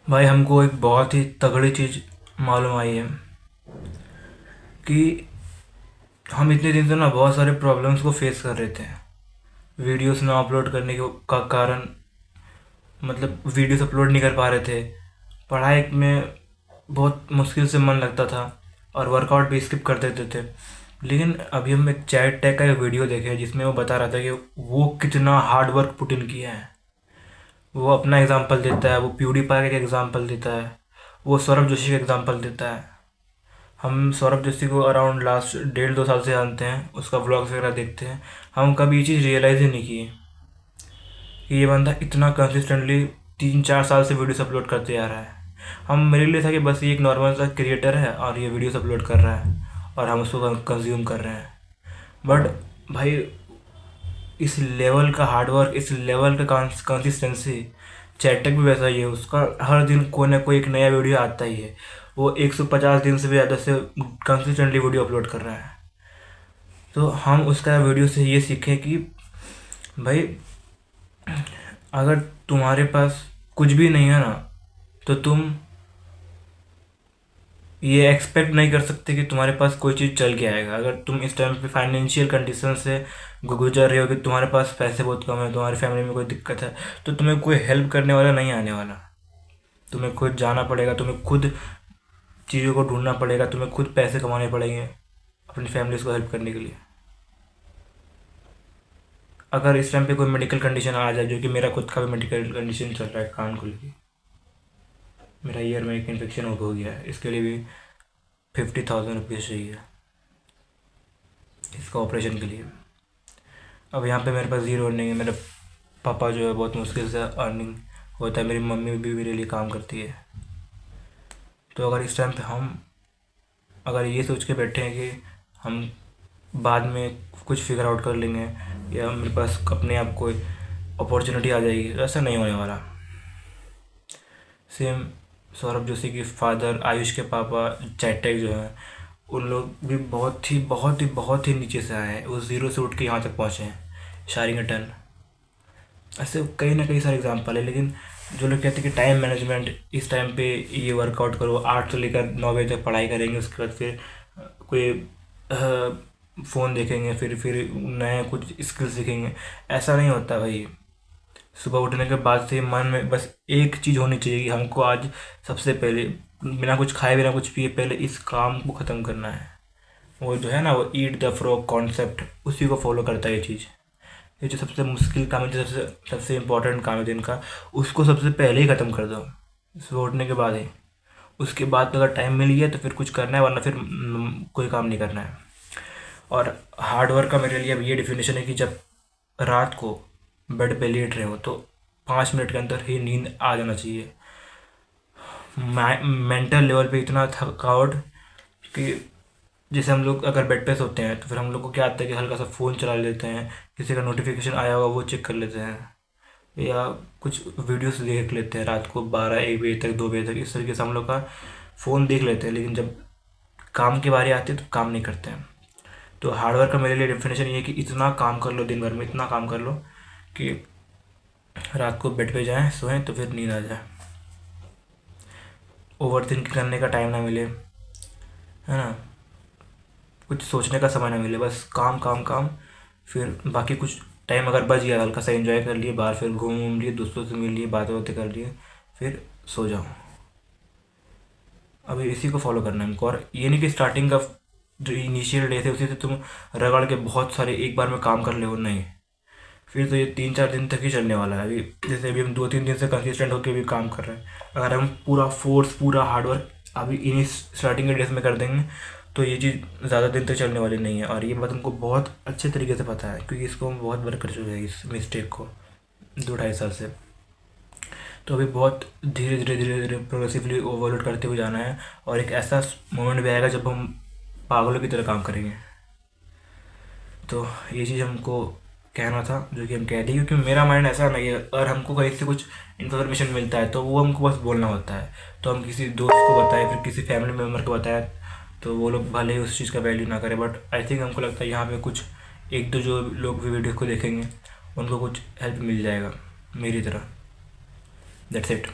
भाई हमको एक बहुत ही तगड़ी चीज़ मालूम आई है कि हम इतने दिन से ना बहुत सारे प्रॉब्लम्स को फेस कर रहे थे। वीडियोस ना अपलोड करने का कारण, मतलब वीडियोस अपलोड नहीं कर पा रहे थे। पढ़ाई में बहुत मुश्किल से मन लगता था और वर्कआउट भी स्किप कर देते थे। लेकिन अभी हम एक चैट टैग का एक वीडियो देखे जिसमें वो बता रहा था कि वो कितना हार्ड वर्क पुट इन किया है। वो अपना एग्जांपल देता है, वो प्यूडीफाई का एग्जांपल देता है, वो सौरभ जोशी का एग्जांपल देता है। हम सौरभ जोशी को अराउंड लास्ट 1.5-2 साल से जानते हैं, उसका व्लॉग्स वगैरह देखते हैं। हम कभी ये चीज़ रियलाइज़ ही नहीं किए कि ये बंदा इतना कंसिस्टेंटली 3-4 साल से वीडियोस अपलोड करते आ रहा है। हम मेरे लिए था कि बस ये एक नॉर्मल सा क्रिएटर है और ये वीडियोस अपलोड कर रहा है और हम उसको कंज्यूम कर रहे हैं। बट भाई, इस लेवल का हार्डवर्क, इस लेवल का कंसिस्टेंसी, चैटक भी वैसा ही है। उसका हर दिन कोई ना कोई एक नया वीडियो आता ही है। वो 150 दिन से भी ज़्यादा से कंसिस्टेंटली वीडियो अपलोड कर रहा है। तो हम उसका वीडियो से ये सीखें कि भाई, अगर तुम्हारे पास कुछ भी नहीं है ना, तो तुम ये एक्सपेक्ट नहीं कर सकते कि तुम्हारे पास कोई चीज़ चल के आएगा। अगर तुम इस टाइम पे फाइनेंशियल कंडीशन से गुजर रहे हो कि तुम्हारे पास पैसे बहुत कम है, तुम्हारी फैमिली में कोई दिक्कत है, तो तुम्हें कोई हेल्प करने वाला नहीं आने वाला। तुम्हें खुद जाना पड़ेगा, तुम्हें खुद चीज़ों को ढूंढना पड़ेगा, तुम्हें खुद पैसे कमाने पड़ेंगे अपनी फैमिलीज को हेल्प करने के लिए। अगर इस टाइम पे कोई मेडिकल कंडीशन आ जाए, जो कि मेरा खुद का भी मेडिकल कंडीशन चल रहा है, कान को लेके मेरा ईयर में एक इन्फेक्शन हो गया है, इसके लिए भी 50,000 रुपीज़ चाहिए इसका ऑपरेशन के लिए। अब यहाँ पे मेरे पास ज़ीरो अर्निंग है। मेरे पापा जो है बहुत मुश्किल से अर्निंग होता है, मेरी मम्मी भी मेरे लिए काम करती है। तो अगर इस टाइम पे हम अगर ये सोच के बैठे हैं कि हम बाद में कुछ फिगर आउट कर लेंगे या मेरे पास अपने आप कोई अपॉर्चुनिटी आ जाएगी, तो ऐसा नहीं होने वाला। सेम सौरभ जोशी के फादर, आयुष के पापा चैटक जो हैं, उन लोग भी बहुत ही नीचे से आए हैं। वो ज़ीरो से उठ के यहाँ तक पहुँचे हैं, शारिंगटन। ऐसे कई ना कई सारे एग्जाम्पल है। लेकिन जो लोग कहते हैं कि टाइम मैनेजमेंट, इस टाइम पे ये वर्कआउट करो, 8 से लेकर 9 बजे तक पढ़ाई करेंगे, उसके बाद फिर कोई फ़ोन देखेंगे, फिर नए कुछ स्किल सीखेंगे। ऐसा नहीं होता भाई। सुबह उठने के बाद से मन में बस एक चीज़ होनी चाहिए कि हमको आज सबसे पहले बिना कुछ खाए, बिना कुछ पिए, पहले इस काम को ख़त्म करना है। वो जो है ना, वो ईट द फ्रॉग कॉन्सेप्ट, उसी को फॉलो करता है ये चीज़। ये जो सबसे मुश्किल काम है, जो सबसे सबसे इम्पोर्टेंट काम है दिन का, उसको सबसे पहले ही ख़त्म कर दो, सुबह उठने के बाद ही। उसके बाद अगर टाइम मिल गया तो फिर कुछ करना है, वरना फिर कोई काम नहीं करना है। और हार्ड वर्क का मेरे लिए अब ये डिफिनेशन है कि जब रात को बेड पे लेट रहे हो तो 5 मिनट के अंदर ही नींद आ जाना चाहिए। मेंटल लेवल पे इतना थकावट कि जैसे हम लोग अगर बेड पे सोते हैं तो फिर हम लोग को क्या आता है कि हल्का सा फ़ोन चला लेते हैं, किसी का नोटिफिकेशन आया होगा वो चेक कर लेते हैं, या कुछ वीडियोस देख लेते हैं रात को 12-1 बजे तक, 2 बजे तक। इस तरीके से हम लोग का फ़ोन देख लेते हैं। लेकिन जब काम की बारी आती है तो काम नहीं करते हैं। तो हार्डवर्क का मेरे लिए डेफिनेशन ये है कि इतना काम कर लो, दिन भर में इतना काम कर लो कि रात को बेड पे जाएं, सोएं तो फिर नींद आ जाए, ओवर थिंक करने का टाइम ना मिले, है ना, कुछ सोचने का समय ना मिले, बस काम काम काम। फिर बाकी कुछ टाइम अगर बच गया, हल्का सा एंजॉय कर लिए, बाहर फिर घूम लिए, दोस्तों से मिल लिए, बातें बातें कर लिए, फिर सो जाओ। अभी इसी को फॉलो करना है हमको। और ये नहीं कि स्टार्टिंग का जो इनिशियल डे थे उसी से तुम रगड़ के बहुत सारे एक बार में काम कर ले, नहीं। फिर तो ये 3-4 दिन तक ही चलने वाला है। अभी जैसे अभी हम 2-3 दिन से कंसिस्टेंट होकर भी काम कर रहे हैं, अगर हम पूरा फोर्स, पूरा हार्डवर्क अभी इन्हीं स्टार्टिंग के डेज में कर देंगे तो ये चीज़ ज़्यादा दिन तक चलने वाली नहीं है। और ये बात हमको बहुत अच्छे तरीके से पता है, क्योंकि इसको हम बहुत बार कर चुके हैं, इस मिस्टेक को 2-2.5 साल से। तो अभी बहुत धीरे धीरे धीरे धीरे प्रोग्रेसिवली ओवरलोड करते हुए जाना है। और एक ऐसा मोमेंट भी आएगा जब हम पागलों की तरह काम करेंगे। तो ये चीज़ हमको कहना था, जो कि हम कह दिए, क्योंकि मेरा माइंड ऐसा नहीं है। और हमको कहीं से कुछ इन्फॉर्मेशन मिलता है तो वो हमको बस बोलना होता है। तो हम किसी दोस्त को बताएं, फिर किसी फैमिली मेम्बर को बताएं, तो वो लोग भले ही उस चीज़ का वैल्यू ना करें, बट आई थिंक हमको लगता है यहाँ पे कुछ 1-2 जो लोग भी वीडियो को देखेंगे उनको कुछ हेल्प मिल जाएगा मेरी तरह। That's it.